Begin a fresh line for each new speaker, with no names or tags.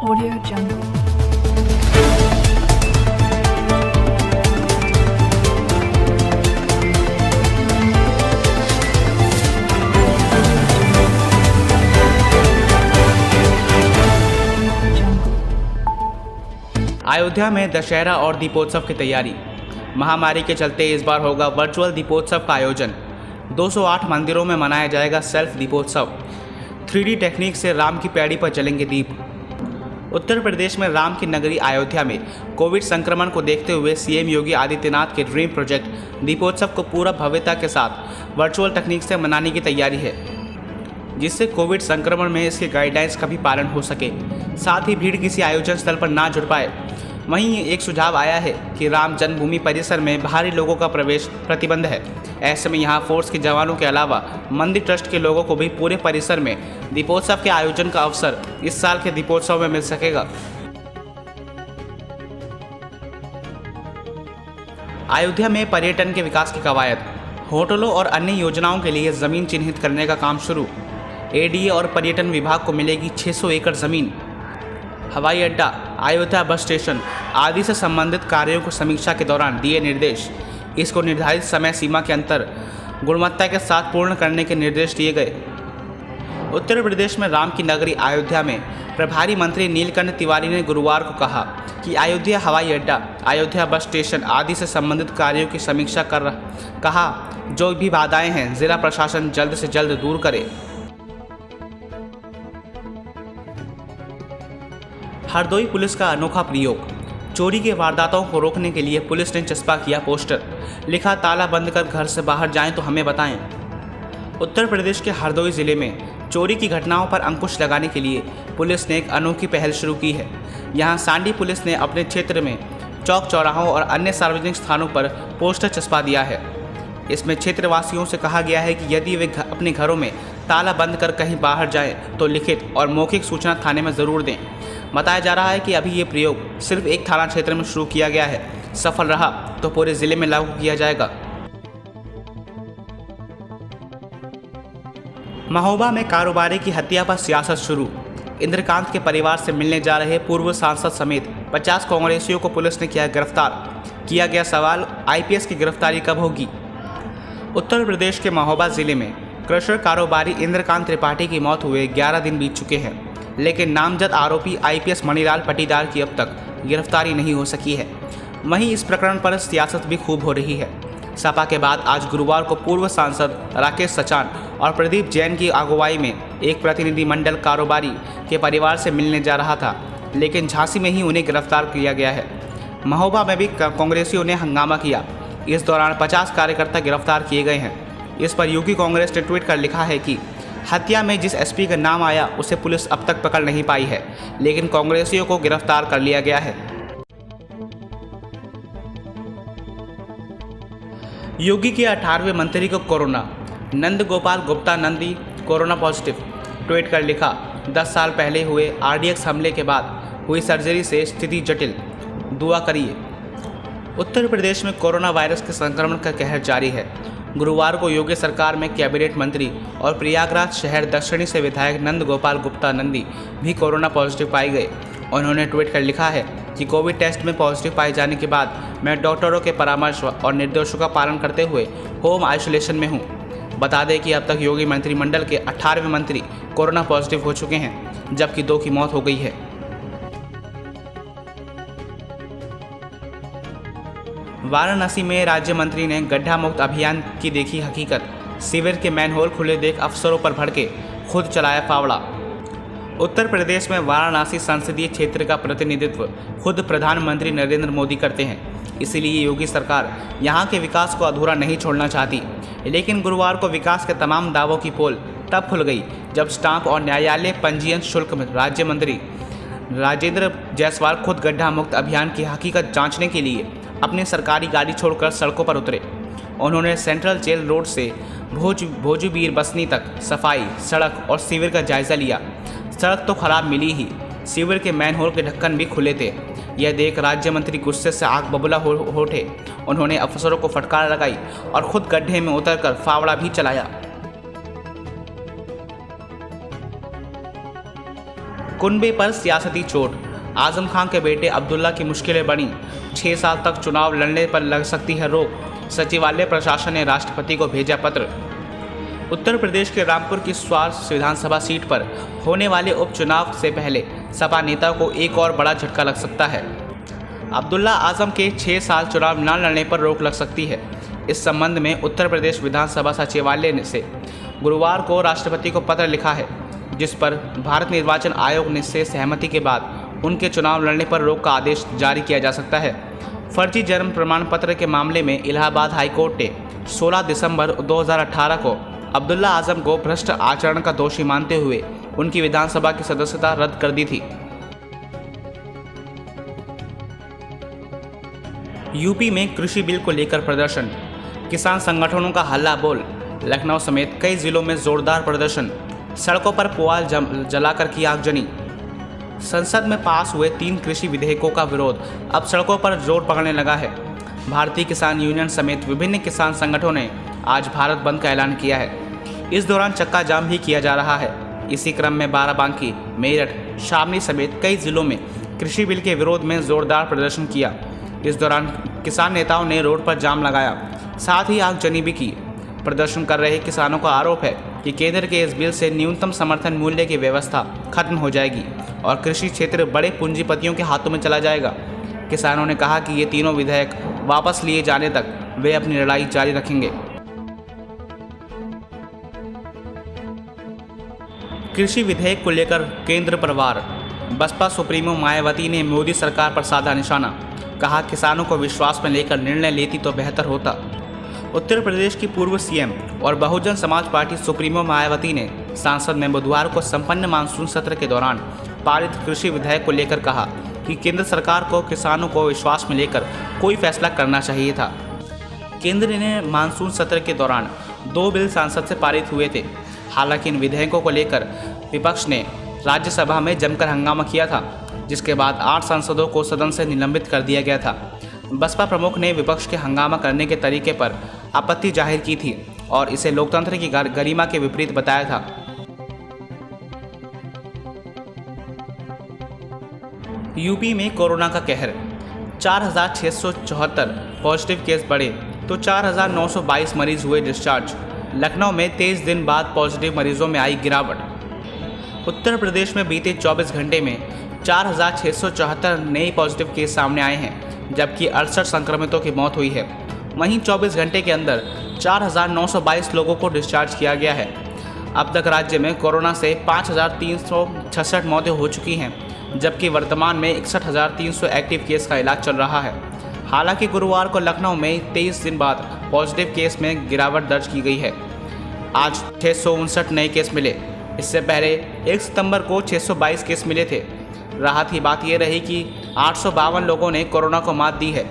Audio Jungle.
Ayodhya में दशहरा और दीपोत्सव की तैयारी। महामारी के चलते इस बार होगा वर्चुअल दीपोत्सव का आयोजन। 208 मंदिरों में मनाया जाएगा सेल्फ दीपोत्सव। 3D टेक्निक से राम की पैड़ी पर जलेंगे दीप। उत्तर प्रदेश में राम की नगरी अयोध्या में कोविड संक्रमण को देखते हुए सीएम योगी आदित्यनाथ के ड्रीम प्रोजेक्ट दीपोत्सव को पूरा भव्यता के साथ वर्चुअल टेक्निक से मनाने की तैयारी है, जिससे कोविड संक्रमण में इसके गाइडलाइंस का भी पालन हो सके, साथ ही भीड़ किसी आयोजन स्थल पर ना जुड़ पाए। वहीं एक सुझाव आया है कि राम जन्मभूमि परिसर में बाहरी लोगों का प्रवेश प्रतिबंध है। ऐसे में यहां फोर्स के जवानों के अलावा मंदिर ट्रस्ट के लोगों को भी पूरे परिसर में दीपोत्सव के आयोजन का अवसर इस साल के दीपोत्सव में मिल सकेगा। अयोध्या में पर्यटन के विकास की कवायद। होटलों और अन्य योजनाओं के लिए जमीन चिन्हित करने का काम शुरू। एडीए और पर्यटन विभाग को मिलेगी 600 एकड़ जमीन। हवाई अड्डा, अयोध्या बस स्टेशन आदि से संबंधित कार्यों को समीक्षा के दौरान दिए निर्देश। इसको निर्धारित समय सीमा के अंतर गुणवत्ता के साथ पूर्ण करने के निर्देश दिए गए। उत्तर प्रदेश में राम की नगरी अयोध्या में प्रभारी मंत्री नीलकंठ तिवारी ने गुरुवार को कहा कि अयोध्या हवाई अड्डा, अयोध्या बस स्टेशन आदि से संबंधित कार्यों की समीक्षा कहा जो भी बाधाएं हैं जिला प्रशासन जल्द से जल्द दूर करे। हरदोई पुलिस का अनोखा प्रयोग। चोरी के वारदातों को रोकने के लिए पुलिस ने चस्पा किया पोस्टर, लिखा ताला बंद कर घर से बाहर जाएं तो हमें बताएं। उत्तर प्रदेश के हरदोई जिले में चोरी की घटनाओं पर अंकुश लगाने के लिए पुलिस ने एक अनोखी पहल शुरू की है। यहां सांडी पुलिस ने अपने क्षेत्र में चौक चौराहों और अन्य सार्वजनिक स्थानों पर पोस्टर चस्पा दिया है। इसमें क्षेत्रवासियों से कहा गया है कि यदि वे अपने घरों में ताला बंद कर कहीं बाहर जाएं तो लिखित और मौखिक सूचना थाने में ज़रूर दें। बताया जा रहा है कि अभी ये प्रयोग सिर्फ एक थाना क्षेत्र में शुरू किया गया है। सफल रहा तो पूरे जिले में लागू किया जाएगा। महोबा में कारोबारी की हत्या पर सियासत शुरू। इंद्रकांत के परिवार से मिलने जा रहे पूर्व सांसद समेत 50 कांग्रेसियों को पुलिस ने किया गिरफ्तार। किया गया सवाल, आईपीएस की गिरफ्तारी कब होगी। उत्तर प्रदेश के महोबा जिले में क्रशर कारोबारी इंद्रकांत त्रिपाठी की मौत हुए 11 दिन बीत चुके हैं, लेकिन नामजद आरोपी आईपीएस मणिलाल पटीदार की अब तक गिरफ्तारी नहीं हो सकी है। वहीं इस प्रकरण पर सियासत भी खूब हो रही है। सपा के बाद आज गुरुवार को पूर्व सांसद राकेश सचान और प्रदीप जैन की अगुवाई में एक प्रतिनिधिमंडल कारोबारी के परिवार से मिलने जा रहा था, लेकिन झांसी में ही उन्हें गिरफ्तार किया गया है। महोबा में भी कांग्रेसियों ने हंगामा किया। इस दौरान 50 कार्यकर्ता गिरफ्तार किए गए हैं। इस पर यूपी कांग्रेस ने ट्वीट कर लिखा है कि हत्या में जिस एसपी का नाम आया उसे पुलिस अब तक पकड़ नहीं पाई है, लेकिन कांग्रेसियों को गिरफ्तार कर लिया गया है। योगी के 18वें मंत्री को corona. Nand Gopal Gupta Nandi corona positive. Tweet कर लिखा, 10 साल पहले हुए आरडीएक्स हमले के बाद हुई सर्जरी से स्थिति जटिल, दुआ करिए। उत्तर प्रदेश में कोरोना वायरस के संक्रमण का कहर जारी है। गुरुवार को योगी सरकार में कैबिनेट मंत्री और प्रयागराज शहर दक्षिणी से विधायक नंद गोपाल गुप्ता नंदी भी कोरोना पॉजिटिव पाए गए। उन्होंने ट्वीट कर लिखा है कि कोविड टेस्ट में पॉजिटिव पाए जाने के बाद मैं डॉक्टरों के परामर्श और निर्देशों का पालन करते हुए होम आइसोलेशन में हूं। बता दें कि अब तक योगी मंत्रिमंडल के 18वें मंत्री कोरोना पॉजिटिव हो चुके हैं, जबकि 2 की मौत हो गई है। वाराणसी में राज्य मंत्री ने गड्ढा मुक्त अभियान की देखी हकीकत। सीवर के मैनहोल खुले देख अफसरों पर भड़के, खुद चलाया फावड़ा। उत्तर प्रदेश में वाराणसी संसदीय क्षेत्र का प्रतिनिधित्व खुद प्रधानमंत्री नरेंद्र मोदी करते हैं, इसीलिए योगी सरकार यहां के विकास को अधूरा नहीं छोड़ना चाहती। लेकिन गुरुवार को विकास के तमाम दावों की पोल तब खुल गई जब स्टाम्प और न्यायालय पंजीयन शुल्क में राज्य मंत्री राजेंद्र जायसवाल खुद गड्ढा मुक्त अभियान की हकीकत जांचने के लिए अपनी सरकारी गाड़ी छोड़कर सड़कों पर उतरे। उन्होंने सेंट्रल जेल रोड से भोजूबीर बसनी तक सफाई, सड़क और सीवर का जायजा लिया। सड़क तो खराब मिली ही, सीवर के मैनहोल के ढक्कन भी खुले थे। यह देख राज्य मंत्री गुस्से से आग बबूला हो उठे। उन्होंने अफसरों को फटकार लगाई और खुद गड्ढे में उतरकर फावड़ा भी चलाया। कुनबे पर सियासती चोट, आजम खान के बेटे अब्दुल्ला की मुश्किलें बढ़ी, 6 साल तक चुनाव लड़ने पर लग सकती है रोक, सचिवालय प्रशासन ने राष्ट्रपति को भेजा पत्र। उत्तर प्रदेश के रामपुर की स्वास्थ्य विधानसभा सीट पर होने वाले उपचुनाव से पहले सपा नेता को एक और बड़ा झटका लग सकता है। अब्दुल्ला आजम के 6 साल चुनाव न लड़ने पर रोक लग सकती है। इस संबंध में उत्तर प्रदेश विधानसभा सचिवालय से गुरुवार को राष्ट्रपति को पत्र लिखा है, जिस पर भारत निर्वाचन आयोग ने से सहमति के बाद उनके चुनाव लड़ने पर रोक का आदेश जारी किया जा सकता है। फर्जी जन्म प्रमाण पत्र के मामले में इलाहाबाद हाईकोर्ट ने 16 दिसंबर 2018 को अब्दुल्ला आजम को भ्रष्ट आचरण का दोषी मानते हुए उनकी विधानसभा की सदस्यता रद्द कर दी थी। यूपी में कृषि बिल को लेकर प्रदर्शन, किसान संगठनों का हल्ला बोल, लखनऊ समेत कई जिलों में जोरदार प्रदर्शन, सड़कों पर पुआल जलाकर की आगजनी। संसद में पास हुए 3 कृषि विधेयकों का विरोध अब सड़कों पर जोर पकड़ने लगा है। भारतीय किसान यूनियन समेत विभिन्न किसान संगठनों ने आज भारत बंद का ऐलान किया है। इस दौरान चक्का जाम भी किया जा रहा है। इसी क्रम में बाराबंकी, मेरठ, शामली समेत कई जिलों में कृषि बिल के विरोध में जोरदार प्रदर्शन किया। इस दौरान किसान नेताओं ने रोड पर जाम लगाया, साथ ही आगजनी भी की। प्रदर्शन कर रहे किसानों का आरोप है कि केंद्र के इस बिल से न्यूनतम समर्थन मूल्य की व्यवस्था खत्म हो जाएगी और कृषि क्षेत्र बड़े पूंजीपतियों के हाथों में चला जाएगा। किसानों ने कहा कि ये तीनों विधेयक वापस लिए जाने तक वे अपनी लड़ाई जारी रखेंगे। कृषि विधेयक को लेकर केंद्र पर वार, बसपा सुप्रीमो मायावती ने मोदी सरकार पर साधा निशाना, कहा किसानों को विश्वास में लेकर निर्णय लेती तो बेहतर होता। उत्तर प्रदेश की पूर्व सीएम और बहुजन समाज पार्टी सुप्रीमो मायावती ने संसद में बुधवार को संपन्न मानसून सत्र के दौरान पारित कृषि विधेयक को लेकर कहा कि केंद्र सरकार को किसानों को विश्वास में लेकर कोई फैसला करना चाहिए था। केंद्र ने मानसून सत्र के दौरान 2 बिल संसद से पारित हुए थे। हालांकि इन विधेयकों को लेकर विपक्ष ने राज्यसभा में जमकर हंगामा किया था, जिसके बाद 8 सांसदों को सदन से निलंबित कर दिया गया था। बसपा प्रमुख ने विपक्ष के हंगामा करने के तरीके पर आपत्ति जाहिर की थी और इसे लोकतंत्र की गरिमा के विपरीत बताया था। यूपी में कोरोना का कहर, 4,674 पॉजिटिव केस बढ़े तो 4,922 मरीज हुए डिस्चार्ज। लखनऊ में 23 दिन बाद पॉजिटिव मरीजों में आई गिरावट। उत्तर प्रदेश में बीते 24 घंटे में 4,674 नए पॉजिटिव केस सामने आए हैं, जबकि 68 संक्रमितों की मौत हुई है। वहीं 24 घंटे के अंदर 4,922 लोगों को डिस्चार्ज किया गया है। अब तक राज्य में कोरोना से 5,366 मौतें हो चुकी हैं, जबकि वर्तमान में 61,300 एक्टिव केस का इलाज चल रहा है। हालांकि गुरुवार को लखनऊ में 23 दिन बाद पॉजिटिव केस में गिरावट दर्ज की गई है। आज 659 नए केस मिले। इससे पहले 1 सितंबर को 622 केस मिले थे। राहत की बात यह रही कि 852 लोगों ने कोरोना को मात दी है।